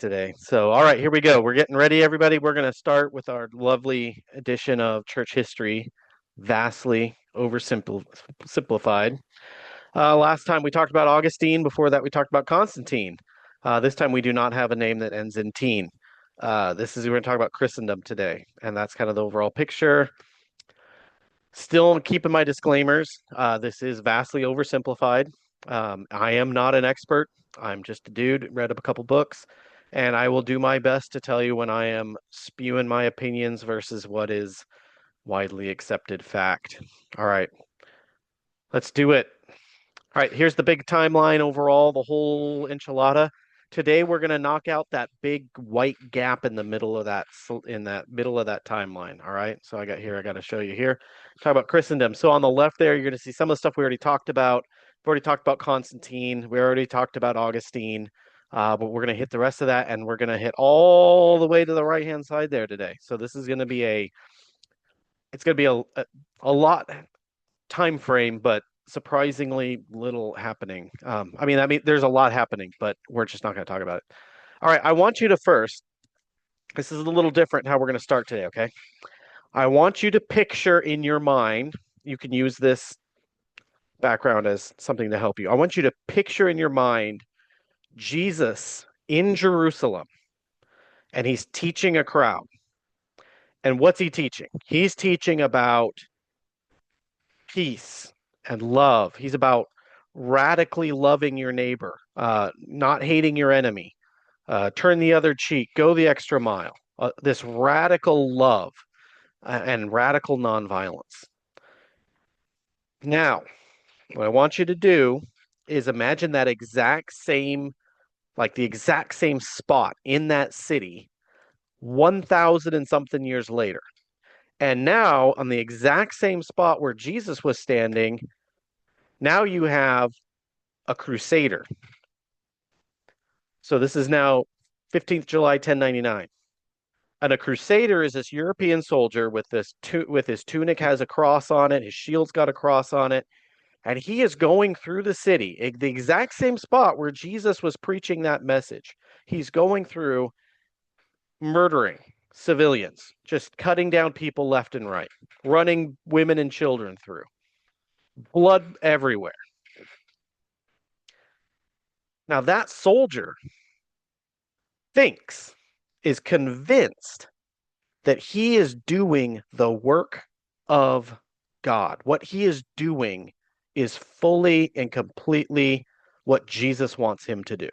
today. So, all right, here we go. We're getting ready, everybody. We're going to start with our lovely edition of church history, vastly oversimplified. Last time we talked about Augustine. Before that, we talked about Constantine. This time we do not have a name that ends in teen. We're going to talk about Christendom today, and that's kind of the overall picture. Still keeping my disclaimers. This is vastly oversimplified. I am not an expert. I'm just a dude, read up a couple books, and I will do my best to tell you when I am spewing my opinions versus what is widely accepted fact. All right, let's do it. All right, here's the big timeline overall, the whole enchilada. Today we're going to knock out that big white gap in the middle of that timeline. All right, so I got to show you here. Talk about Christendom. So on the left there, you're going to see some of the stuff we already talked about. We've already talked about Constantine. We already talked about Augustine. But we're going to hit the rest of that, and we're going to hit all the way to the right-hand side there today. So this is going to be a lot time frame, but surprisingly little happening. I mean, there's a lot happening, but we're just not going to talk about it. All right, I want you to first, this is a little different how we're going to start today, okay? I want you to picture in your mind, you can use this background as something to help you. I want you to picture in your mind Jesus in Jerusalem, and he's teaching a crowd. And what's he teaching? He's teaching about peace and love. He's about radically loving your neighbor, not hating your enemy, turn the other cheek, go the extra mile. This radical love and radical nonviolence. Now, what I want you to do is imagine that exact same spot in that city 1,000 and something years later. And now, on the exact same spot where Jesus was standing, now you have a crusader. So this is now 15th July 1099. And a crusader is this European soldier with his tunic has a cross on it, his shield's got a cross on it, and he is going through the city, the exact same spot where Jesus was preaching that message. He's going through murdering civilians, just cutting down people left and right, running women and children through, blood everywhere. Now that soldier is convinced that he is doing the work of God. What he is doing is fully and completely what Jesus wants him to do,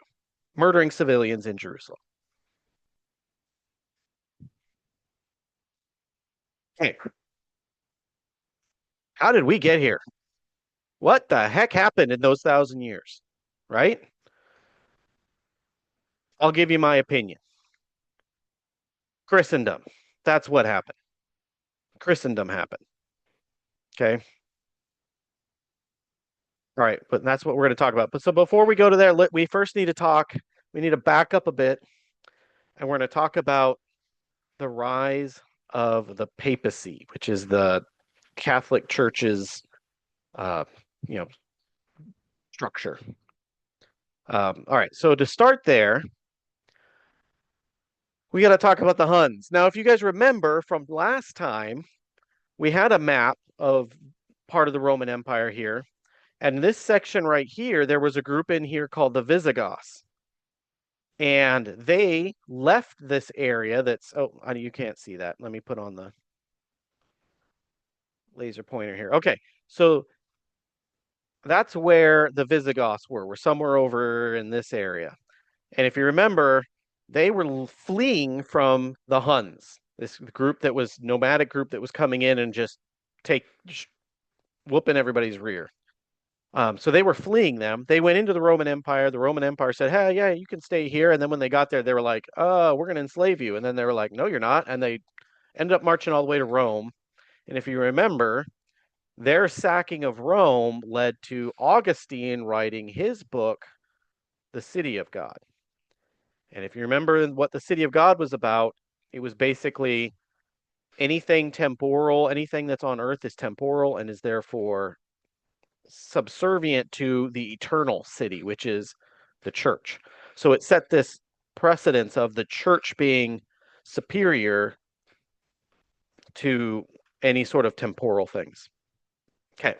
murdering civilians in Jerusalem. Hey, how did we get here? What the heck happened in those 1,000 years, right? I'll give you my opinion. Christendom. That's what happened. Christendom happened. Okay. All right, but that's what we're going to talk about. But so before we go to there, we first need to back up a bit, and we're going to talk about the rise of the papacy, which is the Catholic Church's, structure. All right, so to start there, we got to talk about the Huns. Now, if you guys remember from last time, we had a map of part of the Roman Empire here. And this section right here, there was a group in here called the Visigoths. And they left this area you can't see that. Let me put on the laser pointer here. Okay, so that's where the Visigoths were. We're somewhere over in this area. And if you remember, they were fleeing from the Huns, this group that was nomadic group that was coming in and just whooping everybody's rear. So they were fleeing them. They went into the Roman Empire. The Roman Empire said, hey, yeah, you can stay here. And then when they got there, they were like, oh, we're going to enslave you. And then they were like, no, you're not. And they ended up marching all the way to Rome. And if you remember, their sacking of Rome led to Augustine writing his book, The City of God. And if you remember what the City of God was about, it was basically anything temporal, anything that's on earth is temporal and is therefore subservient to the eternal city, which is the church. So it set this precedence of the church being superior to any sort of temporal things. Okay.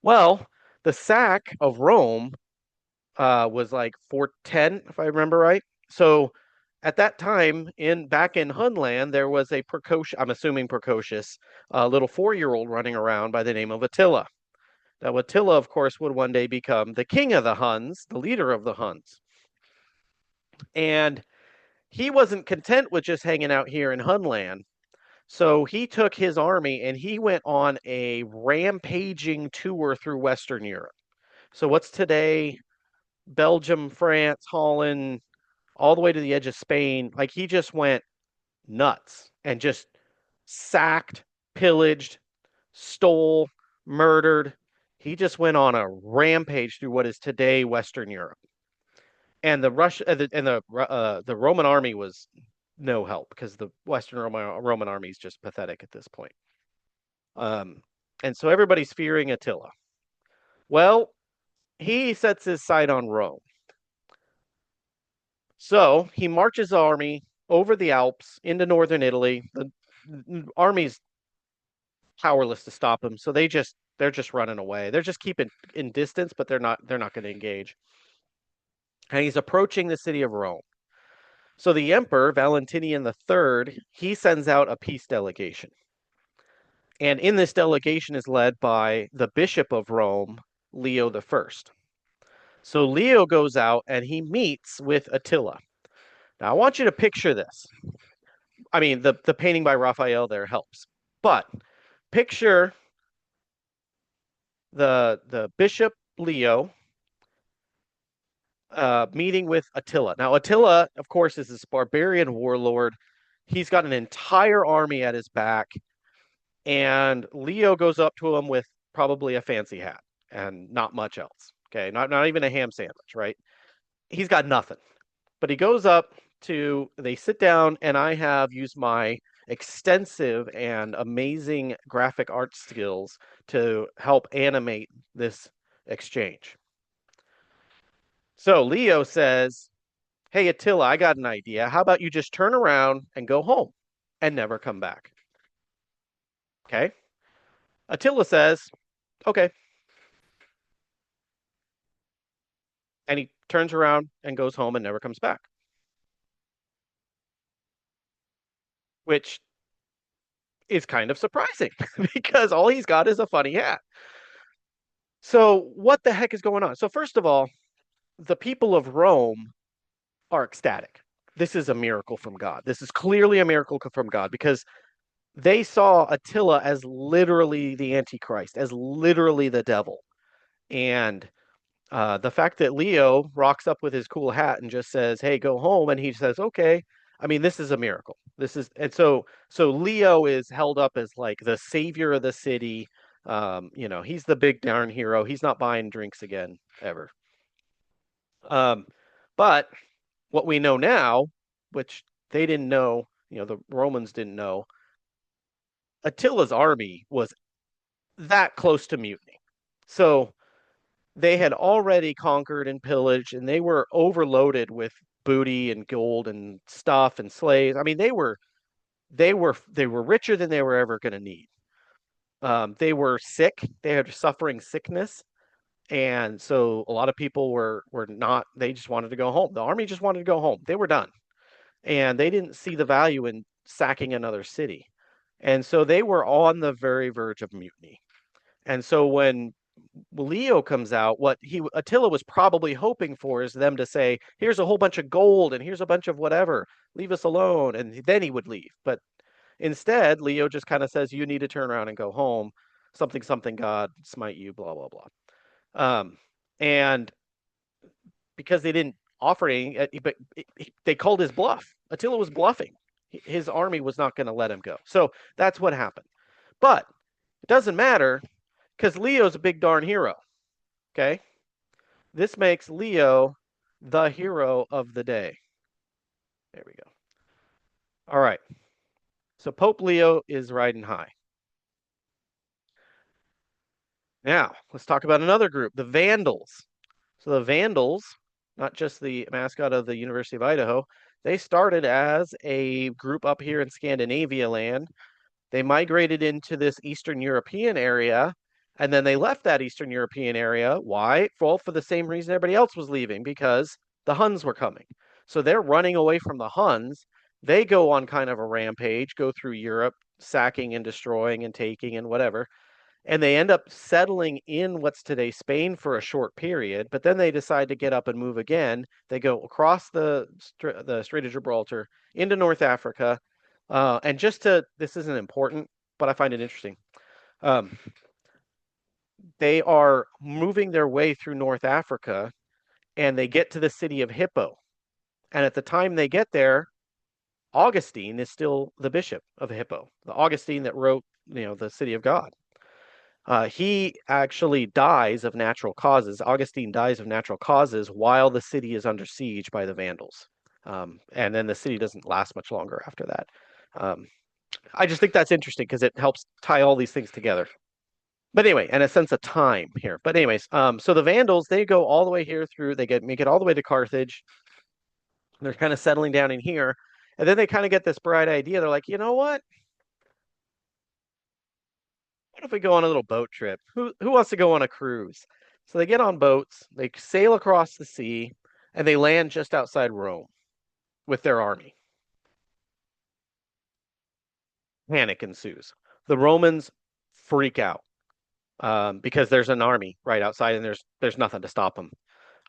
Well, the sack of Rome was like 410, if I remember right. So at that time, in back in Hunland, there was a precocious, I'm assuming precocious, little 4-year-old running around by the name of Attila. Now, Attila, of course, would one day become the king of the Huns, the leader of the Huns. And he wasn't content with just hanging out here in Hunland. So he took his army and he went on a rampaging tour through Western Europe. So what's today Belgium, France, Holland, all the way to the edge of Spain. Like he just went nuts and just sacked, pillaged, stole, murdered. He just went on a rampage through what is today Western Europe. And the Roman army was no help because the Western Roman army is just pathetic at this point. And so everybody's fearing Attila. Well, he sets his sight on Rome. So he marches army over the Alps into northern Italy. The army's powerless to stop him, so they're just running away. They're just keeping in distance, but they're not going to engage. And he's approaching the city of Rome. So the emperor, Valentinian III, he sends out a peace delegation. And in this delegation is led by the Bishop of Rome, Leo I. So Leo goes out and he meets with Attila. Now I want you to picture this. I mean, the painting by Raphael there helps. But picture the Bishop Leo meeting with Attila. Now, Attila, of course, is this barbarian warlord. He's got an entire army at his back, and Leo goes up to him with probably a fancy hat and not much else. Okay, not even a ham sandwich, right? He's got nothing. But he goes up they sit down, and I have used my extensive and amazing graphic art skills to help animate this exchange. So Leo says, "Hey, Attila, I got an idea. How about you just turn around and go home and never come back?" Okay. Attila says, "Okay." And he turns around and goes home and never comes back, which is kind of surprising because all he's got is a funny hat. So, what the heck is going on? So, first of all, the people of Rome are ecstatic. This is a miracle from God. This is clearly a miracle from God because they saw Attila as literally the Antichrist, as literally the devil. And the fact that Leo rocks up with his cool hat and just says, "Hey, go home," and he says, "Okay." I mean, this is a miracle. So Leo is held up as like the savior of the city. He's the big darn hero. He's not buying drinks again ever. But what we know now, which they didn't know, the Romans didn't know, Attila's army was that close to mutiny. So they had already conquered and pillaged, and they were overloaded with booty and gold and stuff and slaves. I mean, they were richer than they were ever going to need. They were sick. They had suffering sickness, and so a lot of people were not. They just wanted to go home. The army just wanted to go home. They were done, and they didn't see the value in sacking another city, and so they were on the very verge of mutiny. And so when Leo comes out, what Attila was probably hoping for is them to say, "Here's a whole bunch of gold and here's a bunch of whatever. Leave us alone," and then he would leave. But instead, Leo just kind of says, "You need to turn around and go home. Something, something, God smite you." Blah blah blah. And because they didn't offer any, but they called his bluff. Attila was bluffing. His army was not going to let him go. So that's what happened. But it doesn't matter because Leo's a big darn hero. Okay. This makes Leo the hero of the day. There we go. All right. So Pope Leo is riding high. Now, let's talk about another group, the Vandals. So the Vandals, not just the mascot of the University of Idaho. They started as a group up here in Scandinavia land. They migrated into this Eastern European area, and then they left that Eastern European area. Why? Well, for the same reason everybody else was leaving, because the Huns were coming. So they're running away from the Huns. They go on kind of a rampage, go through Europe, sacking and destroying and taking and whatever. And they end up settling in what's today Spain for a short period, but then they decide to get up and move again. They go across the Strait of Gibraltar into North Africa. And this isn't important, but I find it interesting. Um, they are moving their way through North Africa, and they get to the city of Hippo. And at the time they get there, Augustine is still the bishop of Hippo, the Augustine that wrote, the City of God. He actually dies of natural causes. Augustine dies of natural causes while the city is under siege by the Vandals. And then the city doesn't last much longer after that. I just think that's interesting because it helps tie all these things together. But anyway, and a sense of time here. But anyways, so the Vandals, they go all the way here through, make it all the way to Carthage. They're kind of settling down in here. And then they kind of get this bright idea. They're like, you know what? What if we go on a little boat trip? Who wants to go on a cruise? So they get on boats, they sail across the sea, and they land just outside Rome with their army. Panic ensues. The Romans freak out because there's an army right outside, and there's nothing to stop them.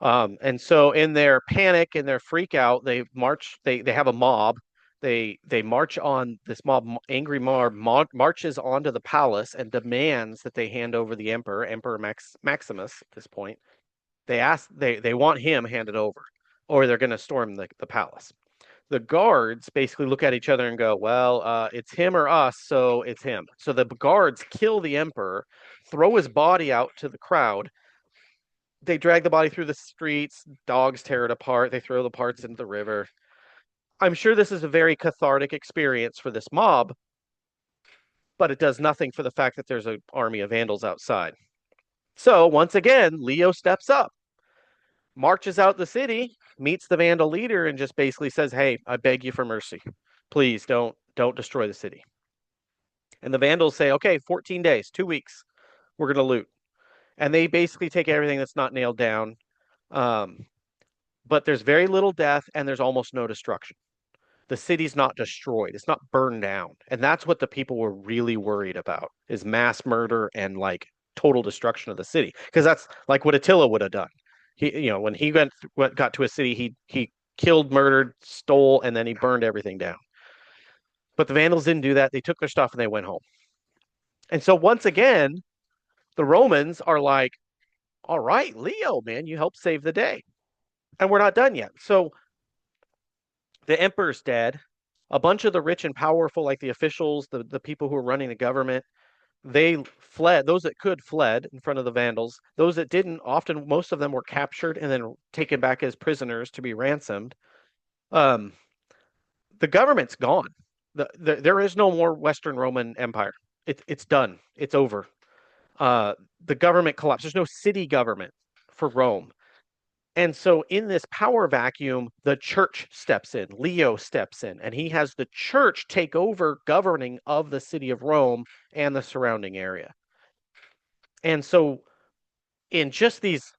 And so in their panic and their freak out, they march. They have a mob. They march on this mob. Angry mob marches onto the palace and demands that they hand over the Emperor Maximus. At this point, they want him handed over, or they're going to storm the palace. The guards basically look at each other and go, well, it's him or us, so it's him. So the guards kill the emperor, throw his body out to the crowd. They drag the body through the streets, dogs tear it apart, they throw the parts into the river. I'm sure this is a very cathartic experience for this mob, but it does nothing for the fact that there's an army of Vandals outside. So once again, Leo steps up, marches out the city, meets the Vandal leader, and just basically says, hey, I beg you for mercy. Please don't destroy the city. And the Vandals say, okay, 14 days, 2 weeks, we're going to loot. And they basically take everything that's not nailed down. But there's very little death and there's almost no destruction. The city's not destroyed. It's not burned down. And that's what the people were really worried about, is mass murder and like total destruction of the city. Because that's like what Attila would have done. When he got to a city, he killed, murdered, stole, and then he burned everything down. But the Vandals didn't do that. They took their stuff and they went home. And so once again, the Romans are like, all right, Leo, man, you helped save the day. And we're not done yet. So the emperor's dead. A bunch of the rich and powerful, like the officials, the people who were running the government, they fled. Those that could fled in front of the Vandals. Those that didn't, often most of them were captured and then taken back as prisoners to be ransomed. The government's gone. There is no more Western Roman Empire. It's done. It's over. The government collapsed. There's no city government for Rome. And so in this power vacuum, the church steps in, Leo steps in, and he has the church take over governing of the city of Rome and the surrounding area. And so in just this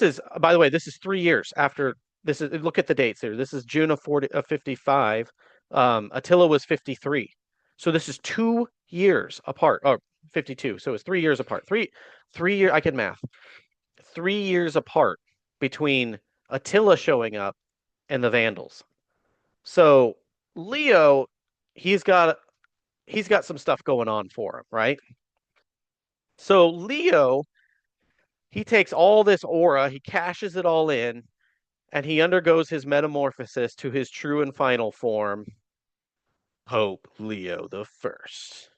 is, by the way, this is 3 years after, look at the dates here. This is June of 55. Attila was 53. So this is 2 years apart, or 52. So it's 3 years apart. Three years, I can math. 3 years apart between Attila showing up and the Vandals. So Leo, he's got some stuff going on for him, right? So Leo, he takes all this aura, he cashes it all in, and he undergoes his metamorphosis to his true and final form, Pope Leo the First.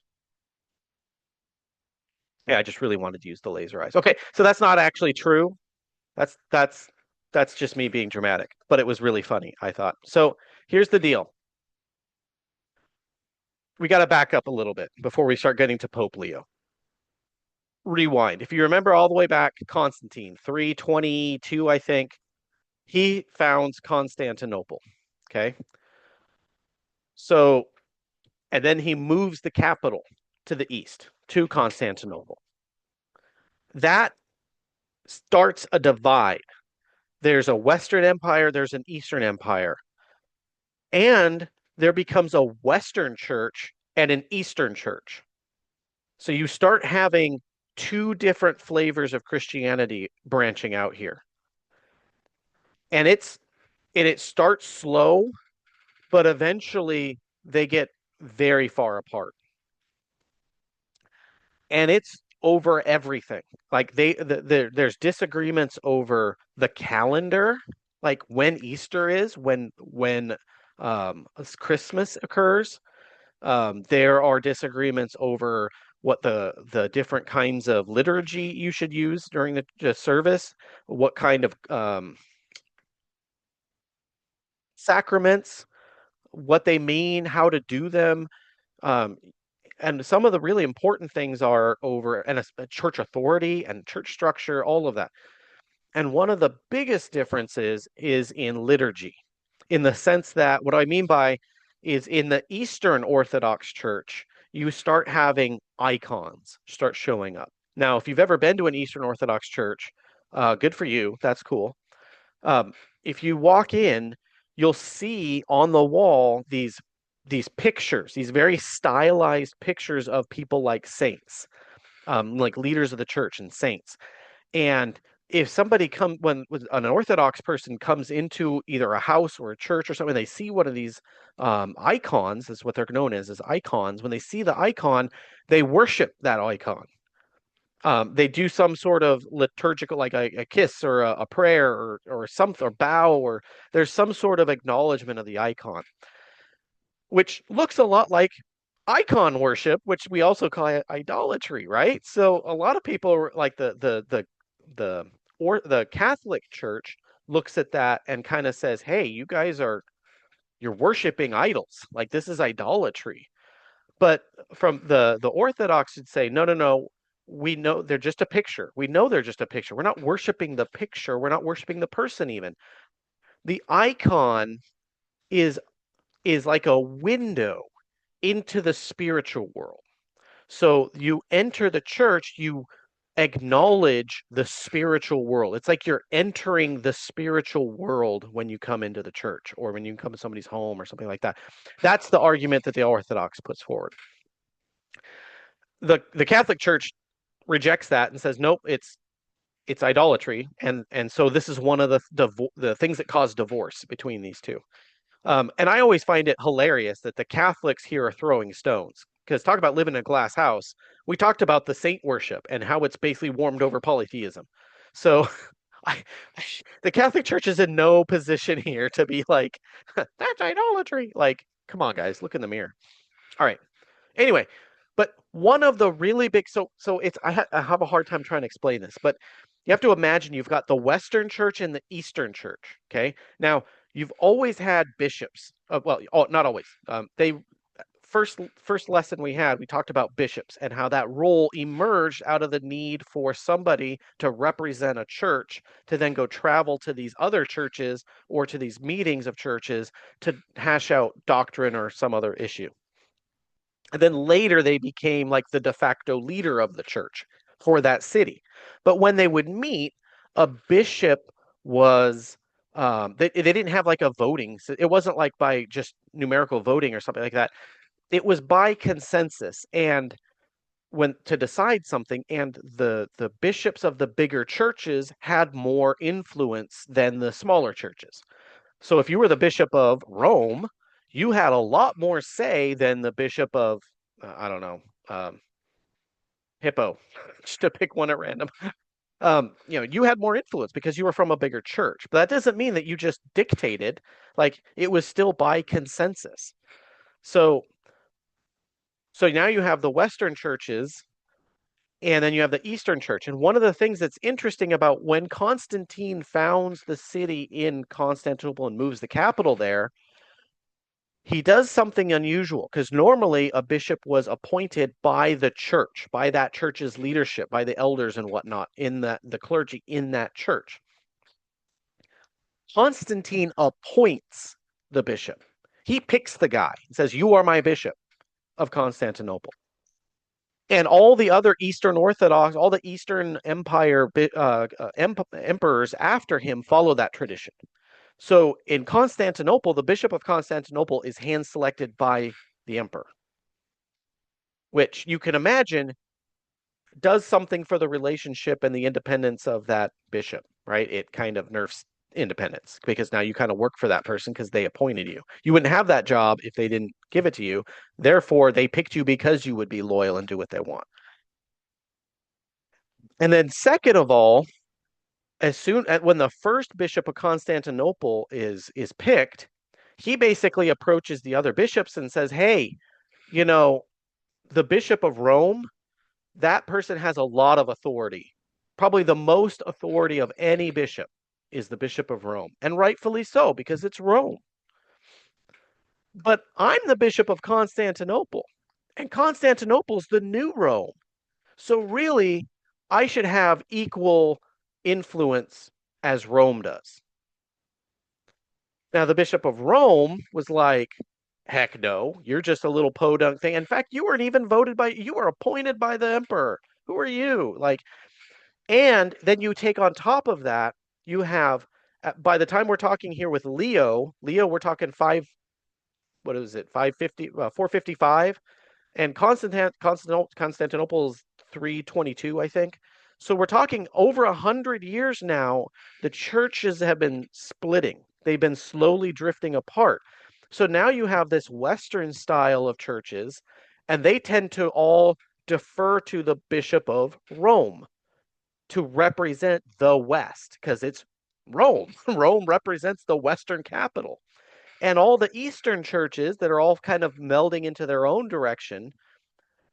Yeah, I just really wanted to use the laser eyes. Okay, so that's not actually true. That's just me being dramatic, but it was really funny, I thought. So here's the deal. We got to back up a little bit before we start getting to Pope Leo. Rewind. If you remember all the way back, Constantine, 322, I think. He founds Constantinople. Okay. So, and then he moves the capital to the east, to Constantinople. That starts a divide. There's a Western Empire, there's an Eastern Empire, and there becomes a Western church and an Eastern church. So you start having two different flavors of Christianity branching out here. And it starts slow, but eventually they get very far apart. And it's over everything. Like there's disagreements over the calendar, like when Easter is, when Christmas occurs. There are disagreements over what the different kinds of liturgy you should use during the service, what kind of sacraments, what they mean, how to do them. Um, and some of the really important things are over and a church authority and church structure, all of that. And one of the biggest differences is in liturgy, in the sense that what I mean by is in the Eastern Orthodox Church, you start having icons start showing up. Now, if you've ever been to an Eastern Orthodox church, good for you. That's cool. Um, if you walk in, you'll see on the wall these pictures, these very stylized pictures of people like saints, like leaders of the church and saints. And if somebody when an Orthodox person comes into either a house or a church or something, they see one of these icons, is what they're known as icons. When they see the icon, they worship that icon. They do some sort of liturgical, like a kiss or a prayer or something, or bow, or there's some sort of acknowledgement of the icon, which looks a lot like icon worship, which we also call idolatry, right? So a lot of people like the Catholic Church looks at that and kind of says, "Hey, you're worshiping idols. Like this is idolatry." But from the Orthodox would say, "No, no, no. We know they're just a picture. We know they're just a picture. We're not worshiping the picture. We're not worshiping the person even. The icon is is like a window into the spiritual world. So you enter the church, you acknowledge the spiritual world. It's like you're entering the spiritual world when you come into the church or when you come to somebody's home or something like that. That's the argument that the Orthodox puts forward. The Catholic Church rejects that and says, nope, it's idolatry, and so this is one of the things that cause divorce between these two. And I always find it hilarious that the Catholics here are throwing stones. Because talk about living in a glass house, we talked about the saint worship and how it's basically warmed over polytheism. So I, the Catholic Church is in no position here to be like, that's idolatry. Like, come on, guys, look in the mirror. All right. Anyway, but one of the really big so it's I have a hard time trying to explain this, but you have to imagine you've got the Western Church and the Eastern Church. Okay, now you've always had bishops. Well, not always. They first lesson we talked about bishops and how that role emerged out of the need for somebody to represent a church to then go travel to these other churches or to these meetings of churches to hash out doctrine or some other issue. And then later they became like the de facto leader of the church for that city. But when they would meet, a bishop was they didn't have like a voting. So it wasn't like by just numerical voting or something like that. It was by consensus and when to decide something, and the bishops of the bigger churches had more influence than the smaller churches. So if you were the bishop of Rome, you had a lot more say than the bishop of, I don't know, Hippo, just to pick one at random. You had more influence because you were from a bigger church. But that doesn't mean that you just dictated. Like it was still by consensus. So so now you have the Western churches and then you have the Eastern Church. And one of the things that's interesting about when Constantine founds the city in Constantinople and moves the capital there, he does something unusual because normally a bishop was appointed by the church, by that church's leadership, by the elders and whatnot in the clergy in that church. Constantine appoints the bishop. He picks the guy and says, "You are my bishop of Constantinople." And all the other Eastern Orthodox, all the Eastern Empire emperors after him follow that tradition. So in Constantinople, the Bishop of Constantinople is hand selected by the emperor, which you can imagine does something for the relationship and the independence of that bishop, right? It kind of nerfs independence because now you kind of work for that person because they appointed you. You wouldn't have that job if they didn't give it to you. Therefore, they picked you because you would be loyal and do what they want. And then, second of all, as soon as when the first bishop of Constantinople is picked, he basically approaches the other bishops and says, "Hey, you know, the bishop of Rome, that person has a lot of authority. Probably the most authority of any bishop is the bishop of Rome, and rightfully so because it's Rome. But I'm the bishop of Constantinople, and Constantinople's the new Rome. So really, I should have equal influence as Rome does." Now, the Bishop of Rome was like, "Heck no, you're just a little podunk thing. In fact, you weren't even you were appointed by the emperor. Who are you?" Like, and then you take on top of that, you have, by the time we're talking here with Leo, we're talking what is it, 550, 455? And Constantinople's 322, I think. So we're talking over 100 years now. The churches have been splitting. They've been slowly drifting apart. So now you have this Western style of churches, and they tend to all defer to the Bishop of Rome to represent the West because it's Rome. Rome represents the Western capital. And all the Eastern churches that are all kind of melding into their own direction,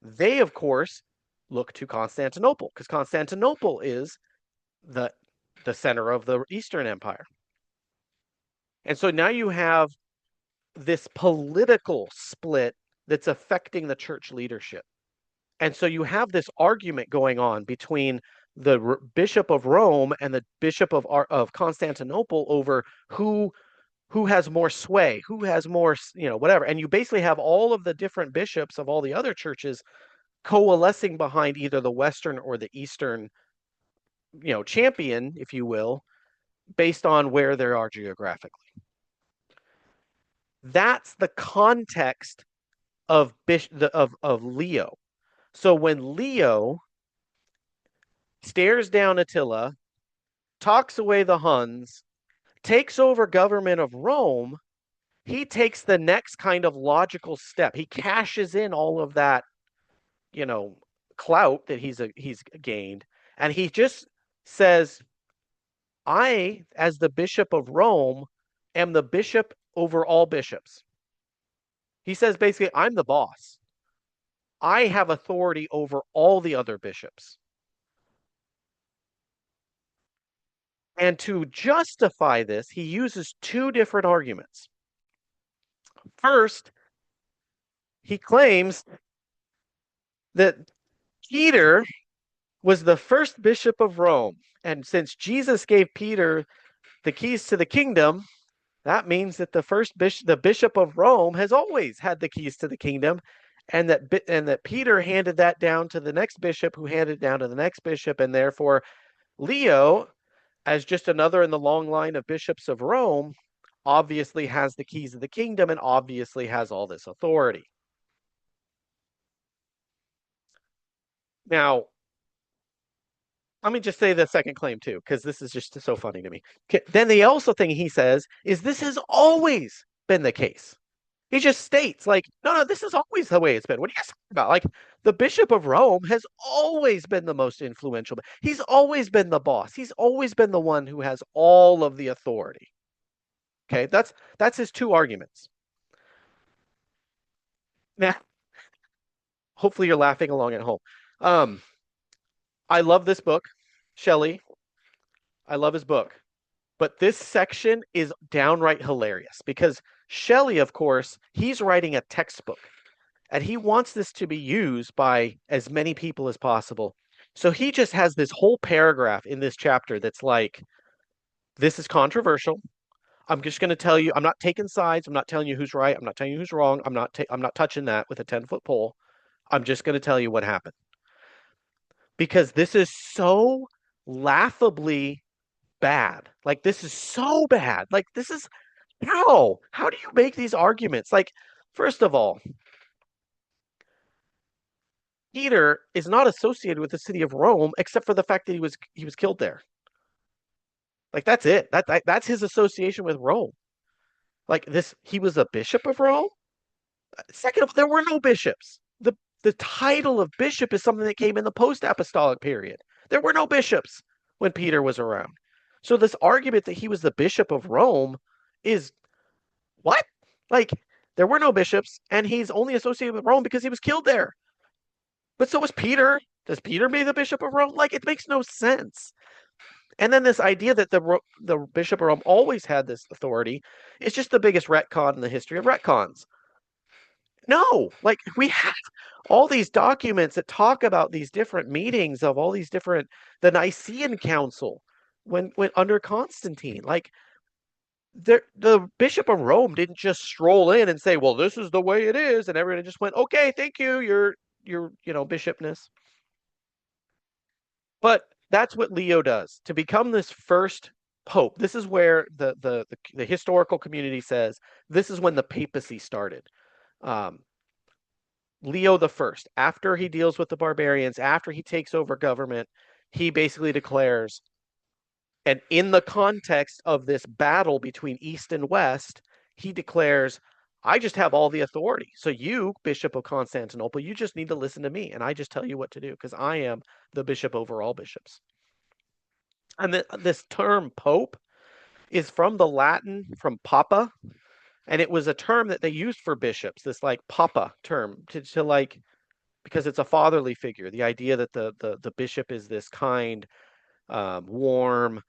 they, of course, look to Constantinople because Constantinople is the center of the Eastern Empire. And so now you have this political split that's affecting the church leadership. And so you have this argument going on between the Bishop of Rome and the Bishop of Constantinople over who has more sway, who has more, whatever. And you basically have all of the different bishops of all the other churches coalescing behind either the Western or the Eastern, champion, if you will, based on where they are geographically. That's the context of Leo. So when Leo stares down Attila, talks away the Huns, takes over government of Rome, he takes the next kind of logical step. He cashes in all of that, clout that he's gained, and he just says, "I, as the Bishop of Rome, am the bishop over all bishops." He says basically, "I'm the boss. I have authority over all the other bishops." And to justify this, he uses two different arguments. First, he claims that Peter was the first bishop of Rome. And since Jesus gave Peter the keys to the kingdom, that means that the bishop of Rome has always had the keys to the kingdom, and that Peter handed that down to the next bishop, who handed it down to the next bishop, and therefore Leo, as just another in the long line of bishops of Rome, obviously has the keys of the kingdom and obviously has all this authority. Now, let me just say the second claim too, because this is just so funny to me. Then the also thing he says is this has always been the case. He just states, like, no, this is always the way it's been. What are you guys talking about? Like, the Bishop of Rome has always been the most influential. He's always been the boss. He's always been the one who has all of the authority. Okay, that's his two arguments. Now, hopefully you're laughing along at home. I love this book, Shelley. I love his book. But this section is downright hilarious because Shelley, of course, he's writing a textbook and he wants this to be used by as many people as possible. So he just has this whole paragraph in this chapter that's like, this is controversial. I'm just going to tell you, I'm not taking sides. I'm not telling you who's right. I'm not telling you who's wrong. I'm not touching that with a 10-foot pole. I'm just going to tell you what happened because this is so laughably bad. Like this is so bad. Like this is how do you make these arguments? Like first of all, Peter is not associated with the city of Rome except for the fact that he was killed there. Like that's it. That's his association with Rome. Like this, he was a bishop of Rome. Second of all, there were no bishops. The title of bishop is something that came in the post-apostolic period. There were no bishops when Peter was around. So this argument that he was the bishop of Rome is what? Like there were no bishops, and he's only associated with Rome because he was killed there. But so was Peter. Does Peter be the bishop of Rome? Like it makes no sense. And then this idea that the bishop of Rome always had this authority is just the biggest retcon in the history of retcons. No, like we have all these documents that talk about these different meetings of all these different the Nicene Council when under Constantine. Like the Bishop of Rome didn't just stroll in and say, "Well, this is the way it is," and everybody just went, "Okay, thank you, your bishopness." But that's what Leo does to become this first pope. This is where the historical community says this is when the papacy started. Um, Leo the First, after he deals with the barbarians, after he takes over government, he basically declares, and in the context of this battle between East and West, he declares, I just have all the authority. So you, Bishop of Constantinople, you just need to listen to me, and I just tell you what to do because I am the bishop over all bishops. And this term pope is from the Latin, from papa, and it was a term that they used for bishops, this like papa term to like because it's a fatherly figure. The idea that the bishop is this kind, warm,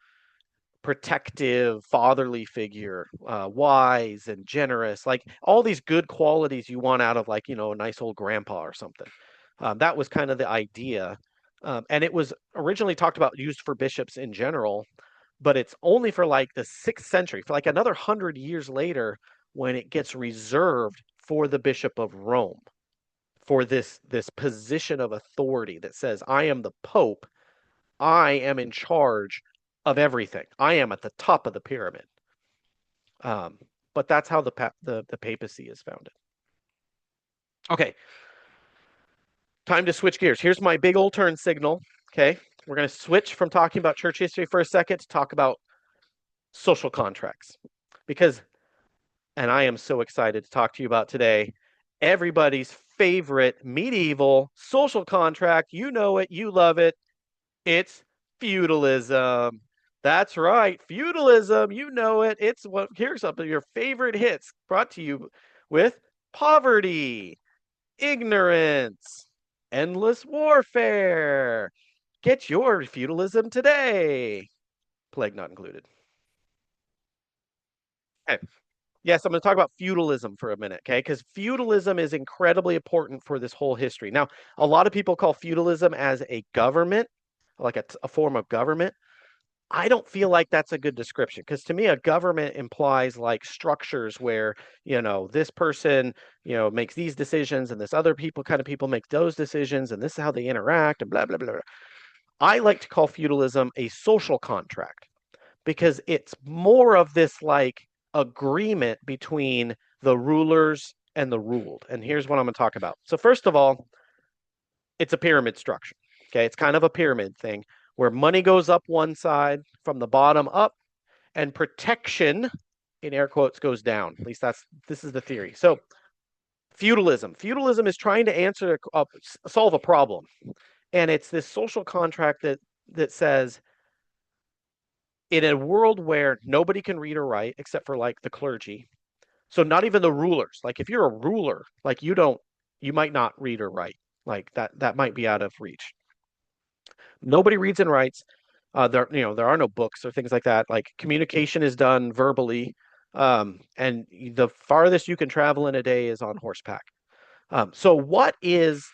protective, fatherly figure, wise and generous, like all these good qualities you want out of like a nice old grandpa or something. That was kind of the idea, and it was originally talked about used for bishops in general, but it's only for like the 6th century, for like another 100 years later, when it gets reserved for the Bishop of Rome for this position of authority that says, I am the Pope, I am in charge of everything. I am at the top of the pyramid. Um, but that's how the papacy is founded. Okay, time to switch gears. Here's my big old turn signal. Okay, we're going to switch from talking about church history for a second to talk about social contracts. Because, and I am so excited to talk to you about today, everybody's favorite medieval social contract. You know it, you love it. It's feudalism. That's right, feudalism. You know it. It's what here's some of your favorite hits brought to you with poverty, ignorance, endless warfare. Get your feudalism today. Plague not included. Okay. Yes, I'm going to talk about feudalism for a minute, okay? Because feudalism is incredibly important for this whole history. Now, a lot of people call feudalism as a government, like a form of government. I don't feel like that's a good description because to me, a government implies like structures where, this person, makes these decisions and this other people make those decisions and this is how they interact and blah, blah, blah. I like to call feudalism a social contract because it's more of this like agreement between the rulers and the ruled. And here's what I'm going to talk about. So, first of all, it's a pyramid structure. Okay. It's kind of a pyramid thing where money goes up one side from the bottom up and protection in air quotes goes down. At least this is the theory. So, feudalism is trying to solve a problem. And it's this social contract that says in a world where nobody can read or write except for like the clergy, so not even the rulers, like if you're a ruler, like you might not read or write, like that might be out of reach. Nobody reads and writes. There are no books or things like that. Like communication is done verbally, and the farthest you can travel in a day is on horseback. So what is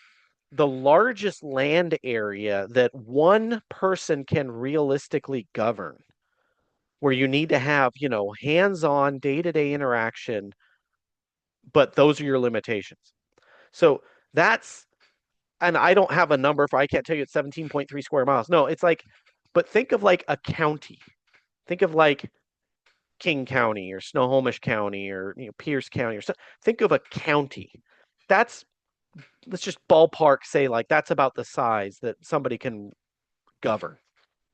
the largest land area that one person can realistically govern? where you need to have, hands-on day-to-day interaction, but those are your limitations. So that's, and I don't have a number for, I can't tell you it's 17.3 square miles. No, it's like, but think of like a county. Think of like King County or Snohomish County or Pierce County or something. Think of a county. That's, let's just ballpark say like that's about the size that somebody can govern.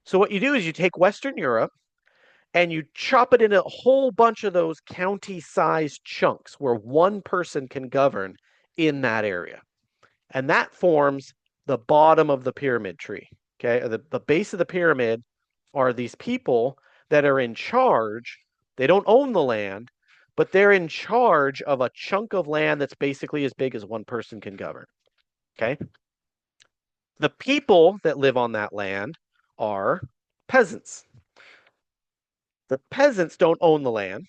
So what you do is you take Western Europe and you chop it into a whole bunch of those county-sized chunks where one person can govern in that area. And that forms the bottom of the pyramid tree. Okay. The base of the pyramid are these people that are in charge. They don't own the land, but they're in charge of a chunk of land that's basically as big as one person can govern. Okay. The people that live on that land are peasants. The peasants don't own the land,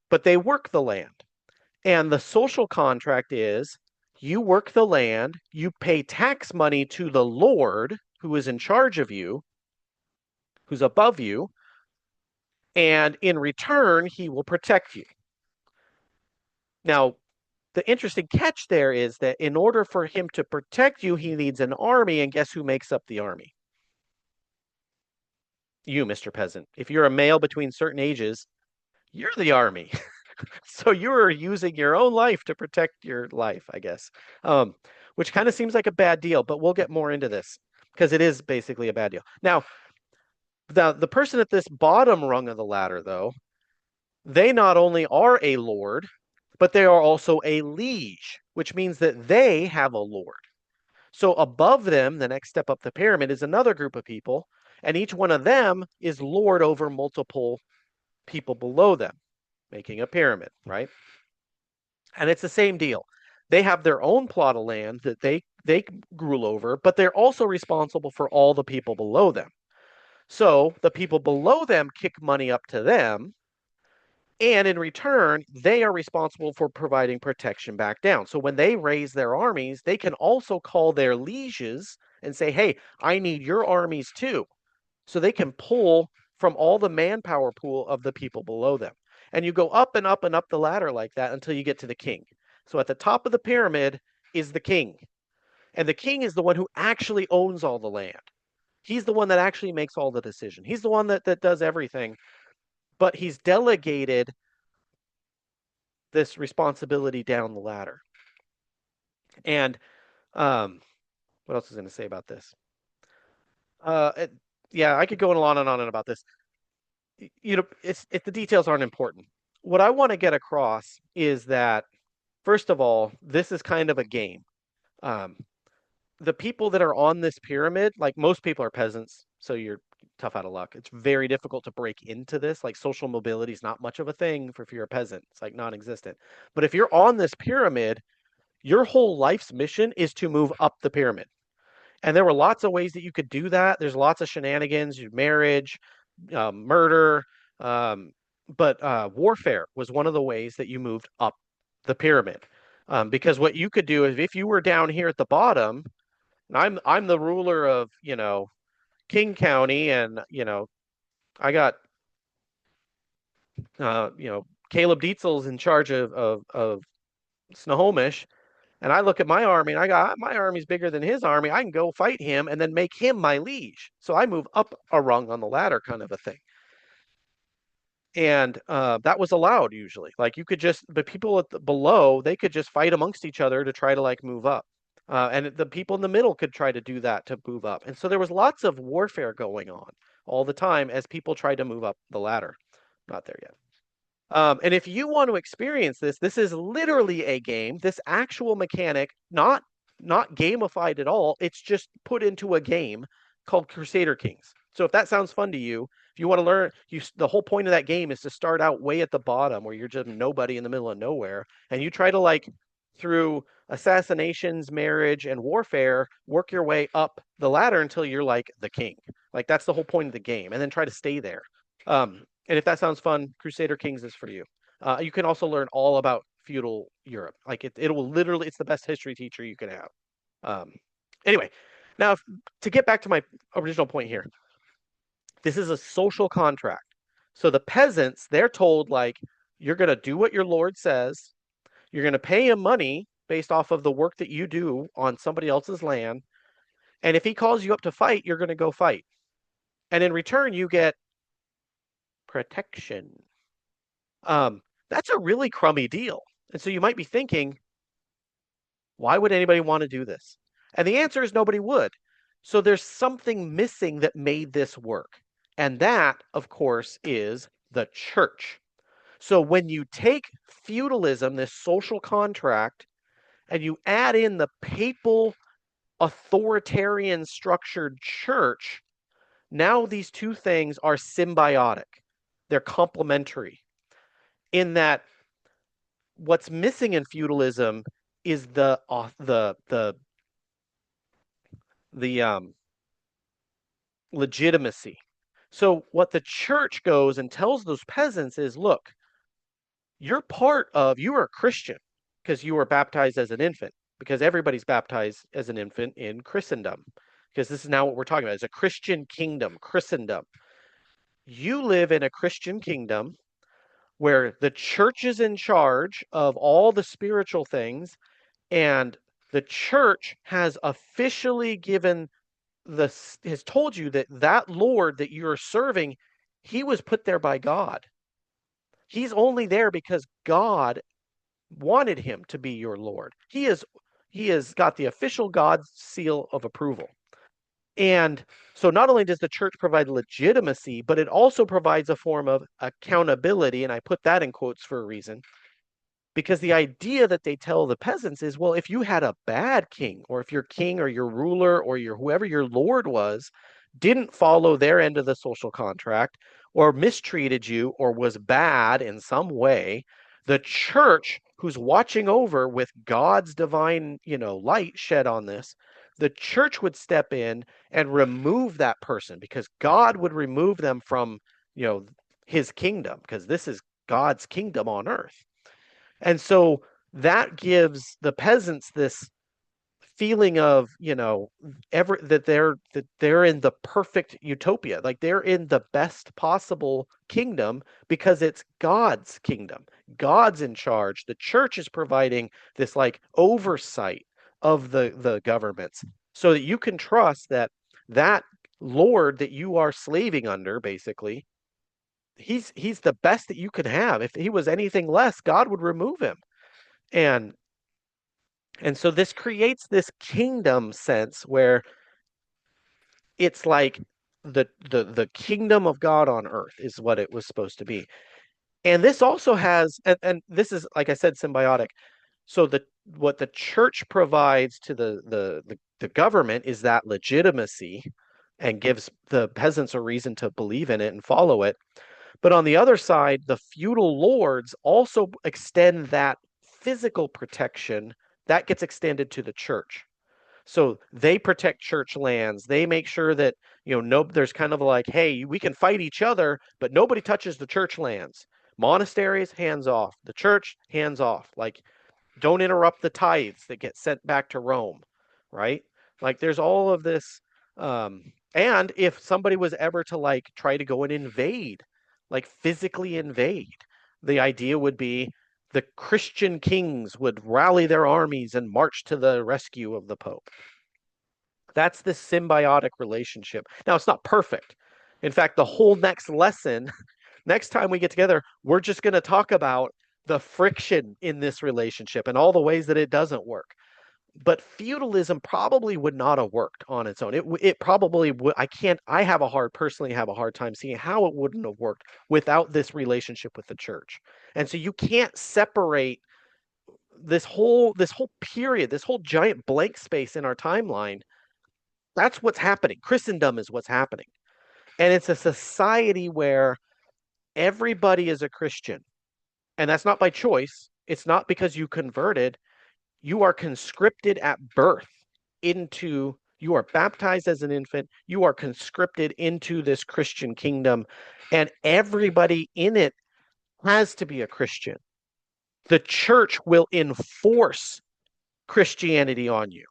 but they work the land. And the social contract is you work the land, you pay tax money to the Lord who is in charge of you, who's above you, and in return, he will protect you. Now, the interesting catch there is that in order for him to protect you, he needs an army, and guess who makes up the army? You, Mr. Peasant. If you're a male between certain ages, you're the army. So you're using your own life to protect your life, I guess. Which kind of seems like a bad deal, but we'll get more into this because it is basically a bad deal. Now, the person at this bottom rung of the ladder, though, they not only are a lord, but they are also a liege, which means that they have a lord. So above them, the next step up the pyramid is another group of people, and each one of them is lord over multiple people below them, making a pyramid, right? And it's the same deal. They have their own plot of land that they rule over, but they're also responsible for all the people below them. So the people below them kick money up to them, and in return, they are responsible for providing protection back down. So when they raise their armies, they can also call their lieges and say, hey, I need your armies too. So they can pull from all the manpower pool of the people below them. And you go up and up and up the ladder like that until you get to the king. So at the top of the pyramid is the king. And the king is the one who actually owns all the land. He's the one that actually makes all the decision. He's the one that does everything. But he's delegated this responsibility down the ladder. And what else is going to say about this? Yeah, I could go on and on about this. The details aren't important. What I want to get across is that, first of all, this is kind of a game. Um, the people that are on this pyramid, like most people are peasants, so you're tough out of luck. It's very difficult to break into this. Like social mobility is not much of a thing if you're a peasant. It's like non-existent. But if you're on this pyramid, your whole life's mission is to move up the pyramid. And there were lots of ways that you could do that. There's lots of shenanigans, marriage, murder, but warfare was one of the ways that you moved up the pyramid. Because what you could do is if you were down here at the bottom, and I'm the ruler of, King County, and I got Caleb Dietzel's in charge of Snohomish, and I look at my army and I got my army's bigger than his army. I can go fight him and then make him my liege. So I move up a rung on the ladder, kind of a thing. And that was allowed usually. Like you could just, but people below, they could just fight amongst each other to try to like move up. And the people in the middle could try to do that to move up. And so there was lots of warfare going on all the time as people tried to move up the ladder. Not there yet. And if you want to experience this, this is literally a game. This actual mechanic, not gamified at all. It's just put into a game called Crusader Kings. So if that sounds fun to you, if you want to learn, the whole point of that game is to start out way at the bottom where you're just nobody in the middle of nowhere, and you try to like through assassinations, marriage, and warfare, work your way up the ladder until you're like the king. Like that's the whole point of the game, and then try to stay there. And if that sounds fun, Crusader Kings is for you. You can also learn all about feudal Europe. Like it will literally, it's the best history teacher you can have. Anyway, now to get back to my original point here, this is a social contract. So the peasants, they're told, like, you're going to do what your Lord says. You're going to pay him money based off of the work that you do on somebody else's land. And if he calls you up to fight, you're going to go fight. And in return, you get protection. That's a really crummy deal. And so you might be thinking, why would anybody want to do this? And the answer is nobody would. So there's something missing that made this work. And that, of course, is the church. So when you take feudalism, this social contract, and you add in the papal authoritarian structured church, now these two things are symbiotic. They're complementary in that what's missing in feudalism is the legitimacy. So what the church goes and tells those peasants is, look, you are a Christian because you were baptized as an infant, because everybody's baptized as an infant in Christendom, because this is now what we're talking about. It's a Christian kingdom, Christendom. You live in a Christian kingdom where the church is in charge of all the spiritual things, and the church has officially has told you that that Lord that you're serving, he was put there by God. He's only there because God wanted him to be your Lord. He has got the official God seal of approval. And so not only does the church provide legitimacy, but it also provides a form of accountability. And I put that in quotes for a reason, because the idea that they tell the peasants is, well, if you had a bad king, or if your king or your ruler or your whoever your lord was didn't follow their end of the social contract, or mistreated you, or was bad in some way, the church, who's watching over with God's divine, light shed on this, the church would step in and remove that person, because God would remove them from, his kingdom, because this is God's kingdom on earth. And so that gives the peasants this feeling of, that they're in the perfect utopia, like they're in the best possible kingdom because it's God's kingdom. God's in charge. The church is providing this like oversight of the governments, so that you can trust that Lord that you are slaving under, basically, he's the best that you could have. If he was anything less, God would remove him. And so this creates this kingdom sense where it's like the kingdom of God on earth is what it was supposed to be. And this also has, and this is, like I said, symbiotic. So what the church provides to the government is that legitimacy, and gives the peasants a reason to believe in it and follow it. But on the other side, the feudal lords also extend that physical protection that gets extended to the church. So they protect church lands. They make sure that, no, there's kind of like, hey, we can fight each other, but nobody touches the church lands. Monasteries, hands off. The church, hands off. Like, don't interrupt the tithes that get sent back to Rome, right? Like, there's all of this. And if somebody was ever to like try to go and invade, like physically invade, the idea would be the Christian kings would rally their armies and march to the rescue of the Pope. That's this symbiotic relationship. Now, it's not perfect. In fact, the whole next lesson, next time we get together, we're just going to talk about the friction in this relationship and all the ways that it doesn't work. But feudalism probably would not have worked on its own. It probably would. I personally have a hard time seeing how it wouldn't have worked without this relationship with the church. And so you can't separate this whole period, this whole giant blank space in our timeline. That's what's happening. Christendom is what's happening. And it's a society where everybody is a Christian. And that's not by choice. It's not because you converted. You are conscripted at birth you are baptized as an infant. You are conscripted into this Christian kingdom. And everybody in it has to be a Christian. The church will enforce Christianity on you.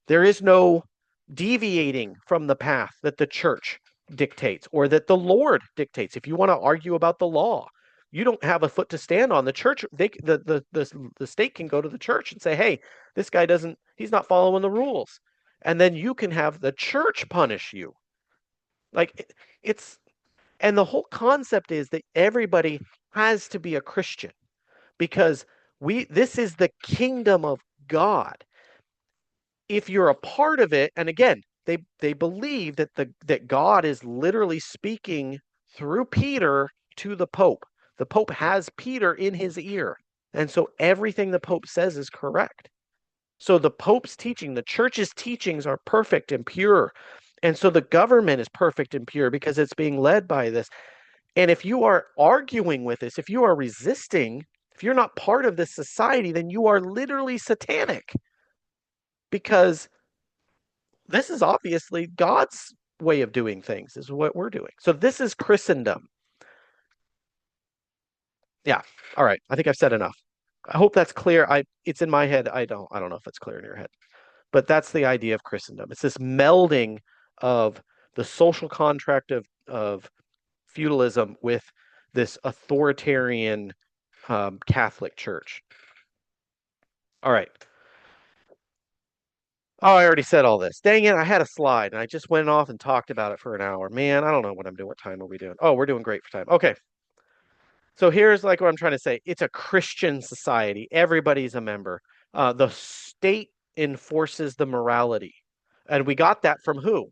There is no deviating from the path that the church dictates or that the Lord dictates. If you want to argue about the law, you don't have a foot to stand on. The church, the state can go to the church and say, hey, this guy he's not following the rules. And then you can have the church punish you. Like it's, and the whole concept is that everybody has to be a Christian because this is the kingdom of God. If you're a part of it, and again, they believe that God is literally speaking through Peter to the Pope. The Pope has Peter in his ear. And so everything the Pope says is correct. So the Pope's teaching, the church's teachings are perfect and pure. And so the government is perfect and pure because it's being led by this. And if you are arguing with this, if you are resisting, if you're not part of this society, then you are literally satanic because this is obviously God's way of doing things, is what we're doing. So this is Christendom. Yeah. All right. I think I've said enough. I hope that's clear. It's in my head. I don't know if it's clear in your head. But that's the idea of Christendom. It's this melding of the social contract of feudalism with this authoritarian Catholic Church. All right. Oh, I already said all this. Dang it, I had a slide and I just went off and talked about it for an hour. Man, I don't know what I'm doing. What time are we doing? Oh, we're doing great for time. Okay. So here's like what I'm trying to say. It's a Christian society. Everybody's a member. The state enforces the morality. And we got that from who?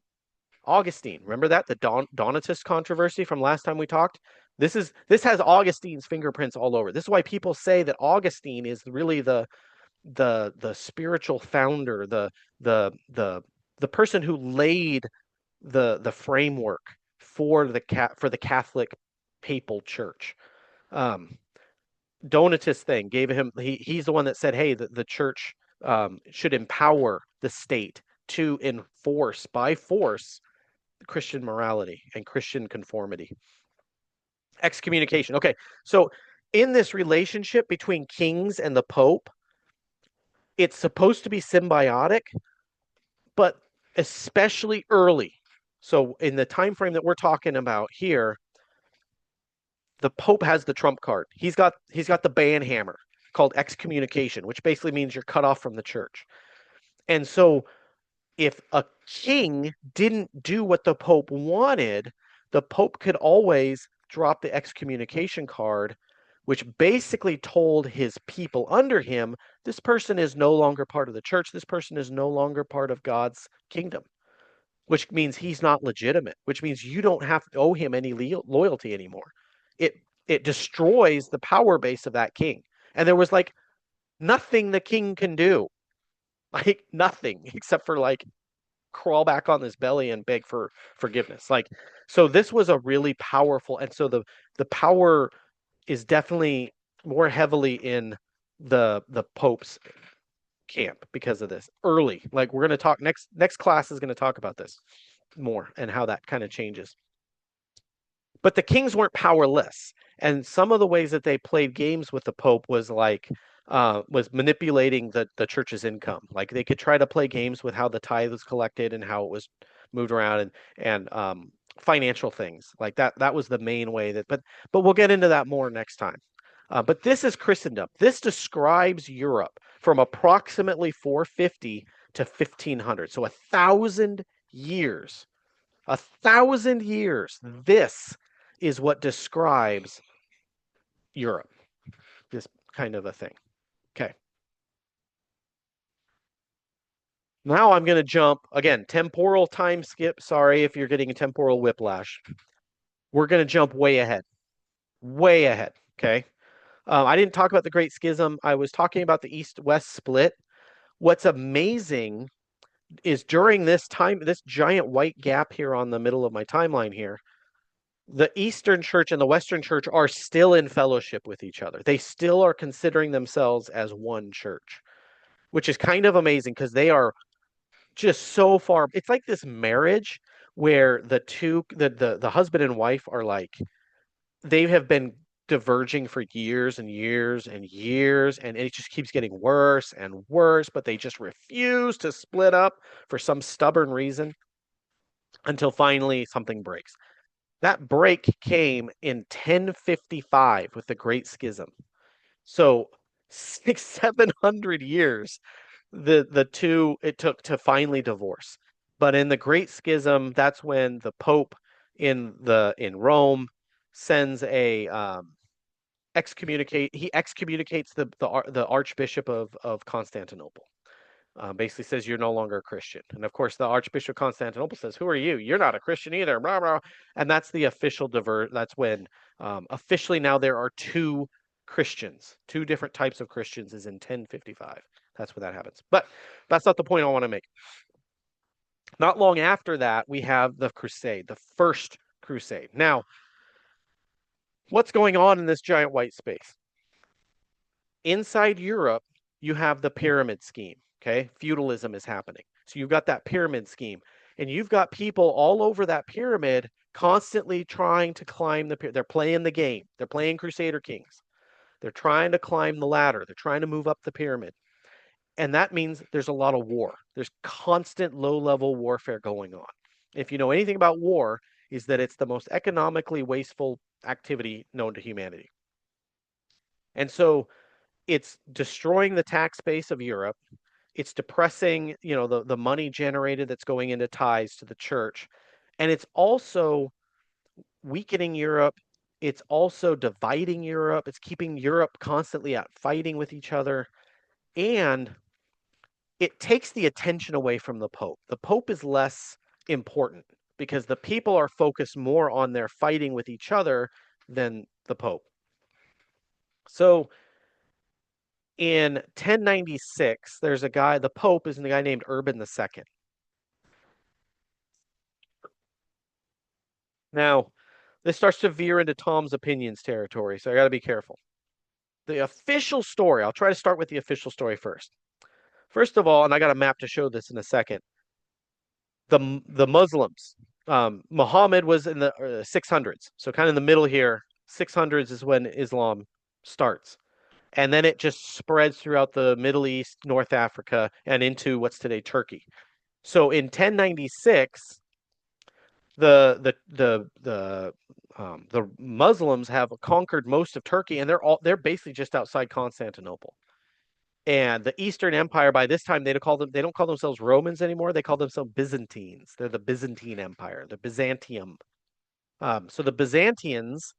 Augustine. Remember that? The Donatist controversy from last time we talked? This has Augustine's fingerprints all over. This is why people say that Augustine is really the spiritual founder, the person who laid the framework for the Catholic papal church. Donatist thing gave him he's the one that said, hey, the church should empower the state to enforce by force Christian morality and Christian conformity. Excommunication. Okay, so in this relationship between kings and the Pope, it's supposed to be symbiotic, but especially early. So in the time frame that we're talking about here, the Pope has the trump card. He's got the ban hammer called excommunication, which basically means you're cut off from the church. And so if a king didn't do what the Pope wanted, the Pope could always drop the excommunication card, which basically told his people under him, this person is no longer part of the church. This person is no longer part of God's kingdom, which means he's not legitimate, which means you don't have to owe him any loyalty anymore. It destroys the power base of that king. And there was like nothing the king can do, like nothing except for like crawl back on his belly and beg for forgiveness. Like, so this was a really powerful, and so the power is definitely more heavily in the Pope's camp because of this early. Like we're going to talk next class is going to talk about this more and how that kind of changes. But the kings weren't powerless, and some of the ways that they played games with the Pope was like was manipulating the church's income. Like they could try to play games with how the tithe was collected and how it was moved around and financial things like that. That was the main way that. But we'll get into that more next time. But this is Christendom. This describes Europe from approximately 450 to 1500. So 1,000 years. 1,000 years. This is what describes Europe. This kind of a thing. Okay. Now I'm going to jump again, temporal time skip. Sorry if you're getting a temporal whiplash. We're going to jump way ahead. Way ahead. Okay. I didn't talk about the Great Schism. I was talking about the East-West split. What's amazing is during this time, this giant white gap here on the middle of my timeline here, the Eastern Church and the Western Church are still in fellowship with each other. They still are considering themselves as one church, which is kind of amazing because they are just so far. It's like this marriage where the husband and wife are like they have been diverging for years and years and years, and it just keeps getting worse and worse, but they just refuse to split up for some stubborn reason. until finally something breaks. That break came in 1055 with the Great Schism. So 700 years the two it took to finally divorce. But in the Great Schism, that's when the Pope in Rome sends a he excommunicates the Archbishop of Constantinople. Basically says you're no longer a Christian. And of course, the Archbishop of Constantinople says, "Who are you? You're not a Christian either." Blah, blah. And that's the official That's when officially now there are two Christians, two different types of Christians. Is in 1055. That's when that happens. But that's not the point I want to make. Not long after that, we have the Crusade, the First Crusade. Now, what's going on in this giant white space? Inside Europe, you have the pyramid scheme. Okay, feudalism is happening. So you've got that pyramid scheme, and you've got people all over that pyramid constantly trying to climb the pyramid. They're playing the game. They're playing Crusader Kings. They're trying to climb the ladder. They're trying to move up the pyramid. And that means there's a lot of war. There's constant low-level warfare going on. If you know anything about war, is that it's the most economically wasteful activity known to humanity. And so it's destroying the tax base of Europe. It's depressing, the money generated that's going into tithes to the church. And it's also weakening Europe. It's also dividing Europe. It's keeping Europe constantly out fighting with each other. And it takes the attention away from the Pope. The Pope is less important because the people are focused more on their fighting with each other than the Pope. So in 1096, there's a guy, the Pope is a guy named Urban II. Now, this starts to veer into Tom's opinions territory, so I got to be careful. The official story, I'll try to start with the official story first. First of all, and I got a map to show this in a second, the Muslims, Muhammad was in the 600s, so kind of in the middle here. 600s is when Islam starts. And then it just spreads throughout the Middle East, North Africa, and into what's today Turkey. So in 1096, the Muslims have conquered most of Turkey, and they're basically just outside Constantinople. And the Eastern Empire, by this time, they don't call themselves Romans anymore. They call themselves Byzantines. They're the Byzantine Empire, the Byzantium. So the Byzantians,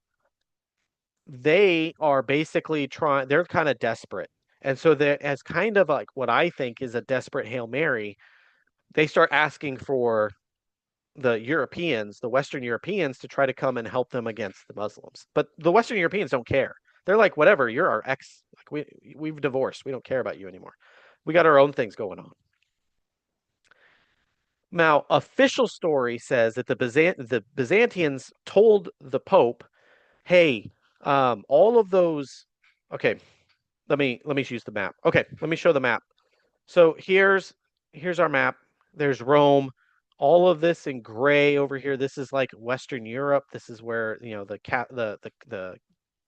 they are basically they're kind of desperate. And so as kind of like what I think is a desperate Hail Mary, they start asking for the Europeans, the Western Europeans, to try to come and help them against the Muslims. But the Western Europeans don't care. They're like, whatever, you're our ex. Like we've divorced. We don't care about you anymore. We got our own things going on. Now, official story says that the Byzantians told the Pope, "Hey, all of those." Okay, let me use the map. Okay, let me show the map. So here's our map. There's Rome. All of this in gray over here. This is like Western Europe. This is where the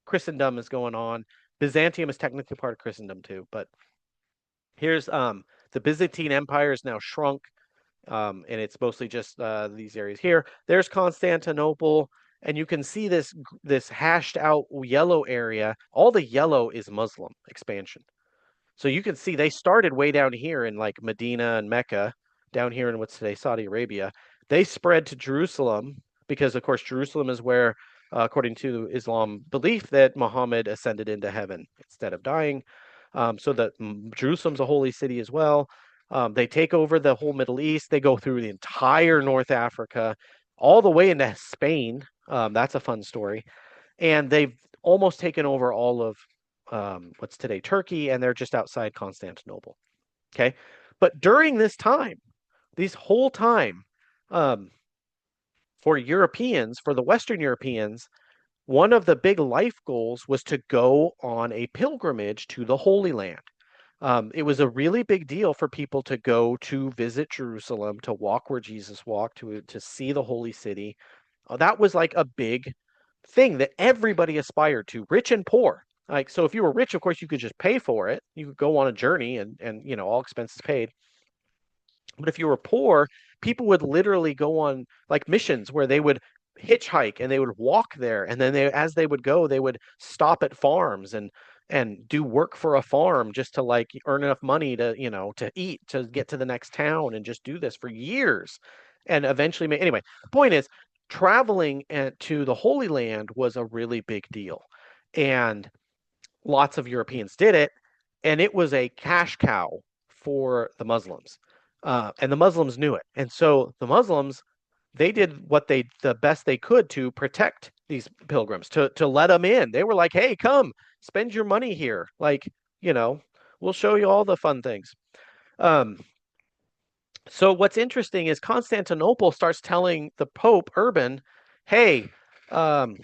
Christendom is going on. Byzantium is technically part of Christendom too, but here's the Byzantine Empire is now shrunk, and it's mostly just these areas here. There's Constantinople, and you can see this hashed out yellow area. All the yellow is Muslim expansion. So you can see they started way down here in like Medina and Mecca, down here in what's today Saudi Arabia. They spread to Jerusalem because, of course, Jerusalem is where, according to Islam belief, that Muhammad ascended into heaven instead of dying. So that Jerusalem's a holy city as well. They take over the whole Middle East. They go through the entire North Africa, all the way into Spain. That's a fun story. And they've almost taken over all of what's today Turkey, and they're just outside Constantinople. Okay. But during this whole time, for Europeans, for the Western Europeans, one of the big life goals was to go on a pilgrimage to the Holy Land. It was a really big deal for people to go to visit Jerusalem, to walk where Jesus walked, to see the holy city. That was like a big thing that everybody aspired to, rich and poor. Like, so if you were rich, of course, you could just pay for it. You could go on a journey and all expenses paid. But if you were poor, people would literally go on like missions where they would hitchhike and they would walk there, and then as they would go, they would stop at farms and do work for a farm just to like earn enough money to, to eat, to get to the next town, and just do this for years. And eventually, anyway, the point is, traveling to the Holy Land was a really big deal. And lots of Europeans did it, and it was a cash cow for the Muslims. And the Muslims knew it. And so the Muslims, they did the best they could to protect these pilgrims, to let them in. They were like, hey, come, spend your money here. Like, you know, we'll show you all the fun things. Um, so what's interesting is Constantinople starts telling the Pope Urban, hey, um,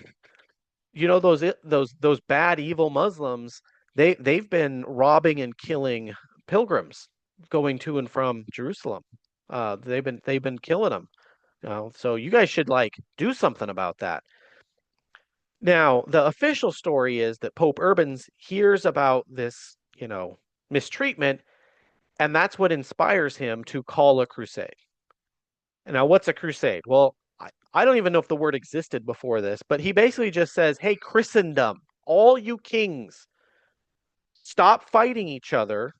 those bad evil Muslims, they've been robbing and killing pilgrims going to and from Jerusalem. They've been killing them. So you guys should like do something about that. Now, the official story is that Pope Urban hears about this, mistreatment, and that's what inspires him to call a crusade. And now, what's a crusade? Well, I don't even know if the word existed before this, but he basically just says, hey, Christendom, all you kings, stop fighting each other.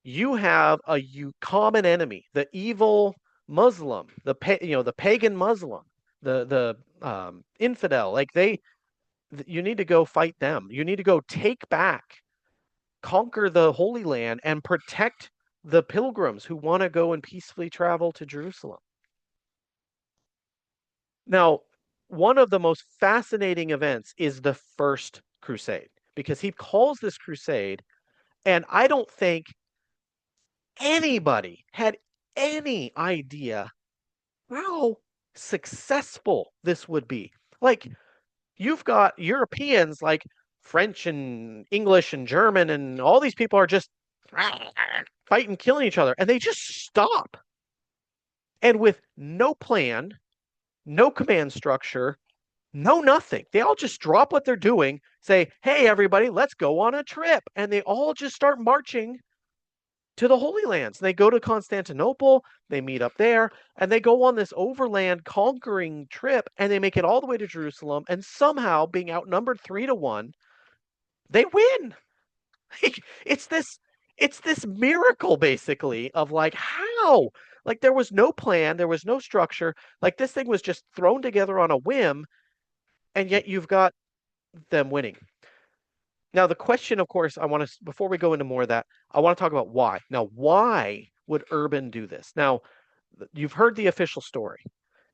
You have a common enemy, the evil Muslim, the pagan Muslim, the infidel. Like you need to go fight them. You need to go take back, conquer the Holy Land, and protect the pilgrims who want to go and peacefully travel to Jerusalem. Now, one of the most fascinating events is the First Crusade, because he calls this crusade, and I don't think anybody had any idea how successful this would be. Like, you've got Europeans like French and English and German, and all these people are just fighting, killing each other, and they just stop. And with no plan, no command structure, no nothing. They all just drop what they're doing, say, hey, everybody, let's go on a trip. And they all just start marching to the Holy Lands. They go to Constantinople, they meet up there, and they go on this overland conquering trip, and they make it all the way to Jerusalem, and somehow, being outnumbered 3-1, they win. It's this miracle, basically, of like, how? Like, there was no plan, there was no structure. Like, this thing was just thrown together on a whim, and yet you've got them winning. Now, the question, of course, before we go into more of that, I want to talk about why. Now, why would Urban do this? Now, you've heard the official story.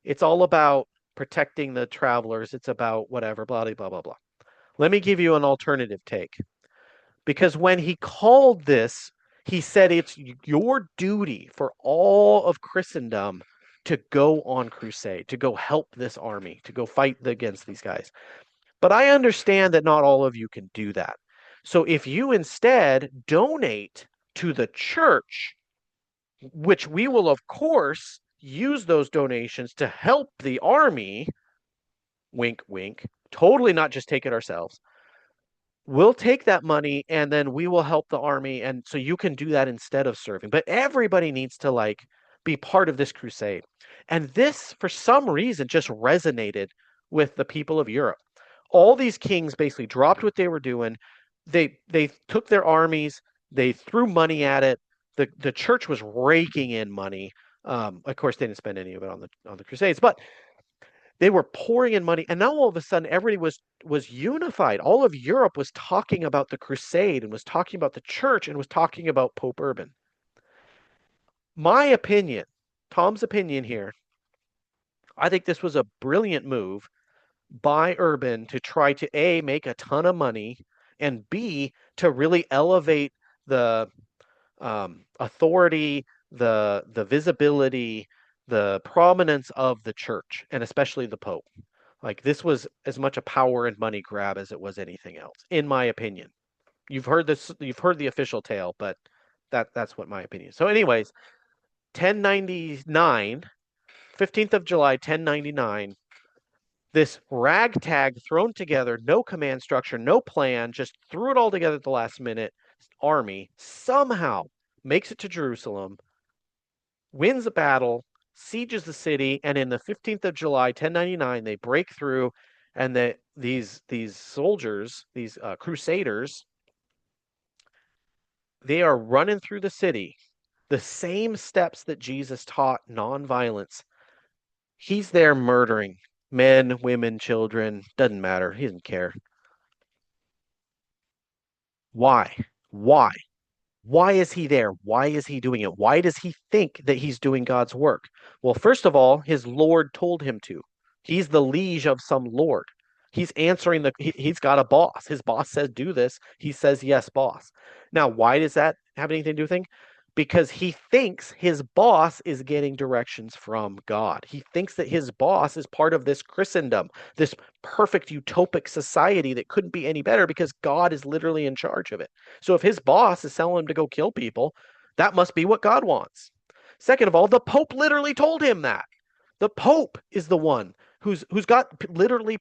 It's all about protecting the travelers. It's about whatever, blah, blah, blah, blah. Let me give you an alternative take. Because when he called this, he said it's your duty for all of Christendom to go on crusade, to go help this army, to go fight against these guys. But I understand that not all of you can do that. So if you instead donate to the church, which we will, of course, use those donations to help the army, wink, wink, totally not just take it ourselves. We'll take that money and then we will help the army. And so you can do that instead of serving. But everybody needs to like be part of this crusade. And this, for some reason, just resonated with the people of Europe. All these kings basically dropped what they were doing. They took their armies, they threw money at it. The church was raking in money. Of course, they didn't spend any of it on the Crusades, but they were pouring in money, and now all of a sudden everybody was unified. All of Europe was talking about the crusade and was talking about the church and was talking about Pope Urban. My opinion, Tom's opinion here, I think this was a brilliant move by Urban to try to A, make a ton of money, and B, to really elevate the authority, the visibility, the prominence of the church, and especially the Pope. Like, this was as much a power and money grab as it was anything else, in my opinion. You've heard the official tale, but that's what my opinion is. So anyways, 1099, 15th of July, 1099, this ragtag thrown together, no command structure, no plan, just threw it all together at the last minute army somehow makes it to Jerusalem, wins a battle, sieges the city, and in the 15th of July, 1099, they break through, and these soldiers, these crusaders, they are running through the city. The same steps that Jesus taught nonviolence. He's there murdering men, women, children, doesn't matter. He doesn't care. Why? Why? Why is he there? Why is he doing it? Why does he think that he's doing God's work? Well, first of all, his Lord told him to. He's the liege of some Lord. He's answering he's got a boss. His boss says, do this. He says, yes, boss. Now, why does that have anything to do with anything? Because he thinks his boss is getting directions from God. He thinks that his boss is part of this Christendom, this perfect utopic society that couldn't be any better because God is literally in charge of it. So if his boss is telling him to go kill people, that must be what God wants. Second of all, the Pope literally told him that. The Pope is the one who's got literally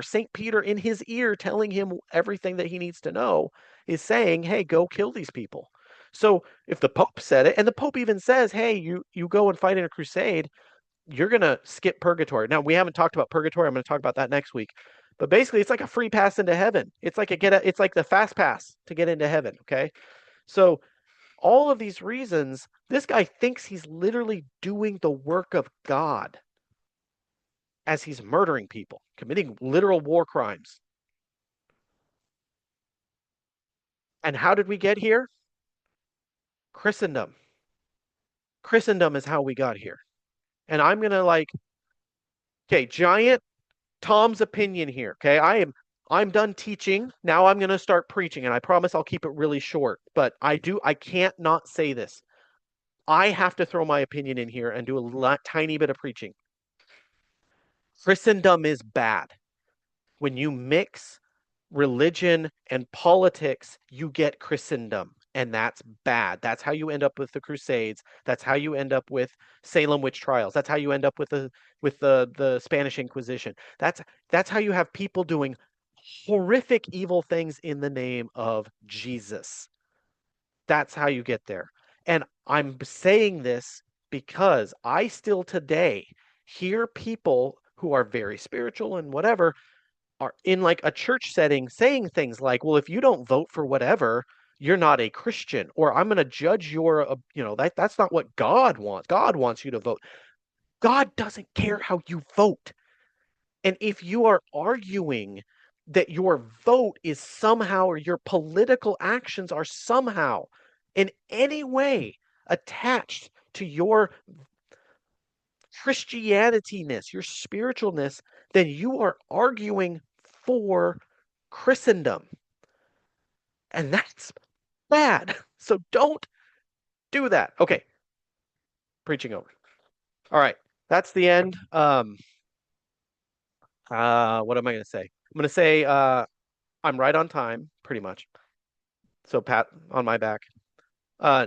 St. Peter in his ear telling him everything that he needs to know, is saying, hey, go kill these people. So if the Pope said it, and the Pope even says, hey, you go and fight in a crusade, you're going to skip purgatory. Now, we haven't talked about purgatory. I'm going to talk about that next week. But basically, it's like a free pass into heaven. It's like it's like the fast pass to get into heaven, okay? So all of these reasons, this guy thinks he's literally doing the work of God as he's murdering people, committing literal war crimes. And how did we get here? Christendom. Christendom is how we got here. And I'm going to okay, giant Tom's opinion here. Okay, I'm done teaching. Now I'm going to start preaching, and I promise I'll keep it really short. But I can't not say this. I have to throw my opinion in here and do a tiny bit of preaching. Christendom is bad. When you mix religion and politics, you get Christendom, and that's bad. That's how you end up with the Crusades. That's how you end up with Salem witch trials. That's how you end up with the Spanish Inquisition. That's how you have people doing horrific evil things in the name of Jesus. That's how you get there. And I'm saying this because I still today hear people who are very spiritual and whatever are in like a church setting saying things like, well, if you don't vote for whatever, you're not a Christian, or I'm going to judge your, that's not what God wants. God wants you to vote. God doesn't care how you vote. And if you are arguing that your vote is somehow, or your political actions are somehow in any way attached to your Christianity-ness, your spiritualness, then you are arguing for Christendom. And that's bad. So don't do that. Okay. Preaching over. All right. That's the end. What am I going to say? I'm going to say I'm right on time, pretty much. So pat on my back. Uh,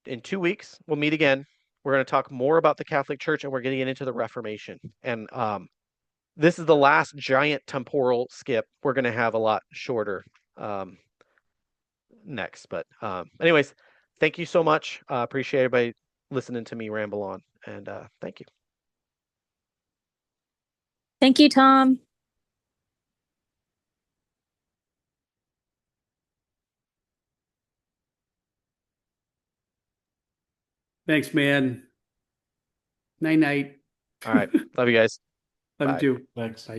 in 2 weeks, we'll meet again. We're going to talk more about the Catholic Church, and we're getting into the Reformation. And this is the last giant temporal skip. We're going to have a lot shorter next. But anyways, thank you so much. Appreciate everybody listening to me ramble on. And thank you. Thank you, Tom. Thanks, man. Night night. All right. Love you guys. Love Bye. you too. Thanks. Bye.